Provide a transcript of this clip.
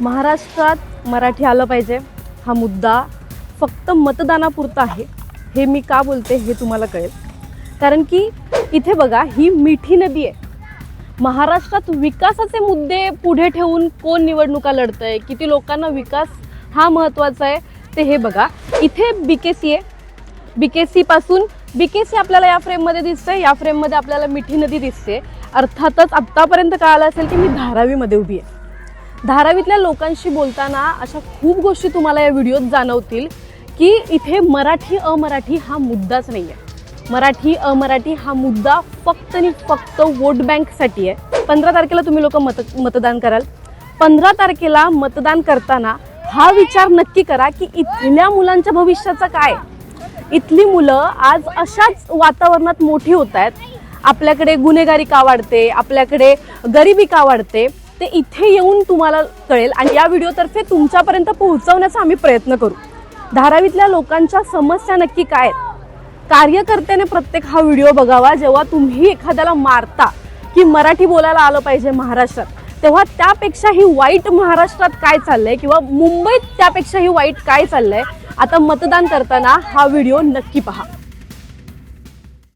महाराष्ट्रात मराठी आलं पाहिजे हा मुद्दा फक्त मतदानापुरता आहे। हे मी का बोलते हे तुम्हाला कळेल, कारण की इथे बघा ही मिठी नदी आहे। महाराष्ट्रात विकासाचे मुद्दे पुढे ठेवून कोण निवडणुका लढतंय, किती लोकांना विकास हा महत्त्वाचा आहे ते हे बघा। इथे बीकेसी आहे, बीकेसी आपल्याला या फ्रेममध्ये दिसते, या फ्रेममध्ये आपल्याला मिठी नदी दिसते। अर्थातच आत्तापर्यंत कळालं असेल की मी धारावीमध्ये उभी आहे। धारावीतल्या लोकांशी बोलताना अशा खूप गोष्टी तुम्हाला या व्हिडिओत जाणवतील की इथे मराठी अमराठी हा मुद्दाच नाही आहे। मराठी अमराठी हा मुद्दा फक्त आणि फक्त वोट बँकसाठी आहे। 15 तारखेला तुम्ही लोक मतदान कराल। 15 तारखेला मतदान करताना हा विचार नक्की करा की इथल्या मुलांच्या भविष्याचं काय। इथली मुलं आज अशाच वातावरणात मोठी होत आहेत। आपल्याकडे गुन्हेगारी का वाढते, आपल्याकडे गरिबी का वाढते, ते इथे येऊन तुम्हाला कळेल आणि या व्हिडिओतर्फे तुमच्यापर्यंत पोहोचवण्याचा आम्ही प्रयत्न करू। धारावीतल्या लोकांच्या समस्या नक्की काय आहेत, कार्यकर्त्याने प्रत्येक हा व्हिडिओ बघावा। जेव्हा तुम्ही एखाद्याला मारता की मराठी बोलायला आलं पाहिजे महाराष्ट्रात, तेव्हा त्यापेक्षाही वाईट महाराष्ट्रात काय चाललंय किंवा मुंबईत त्यापेक्षाही वाईट काय चाललंय, आता मतदान करताना हा व्हिडिओ नक्की पहा।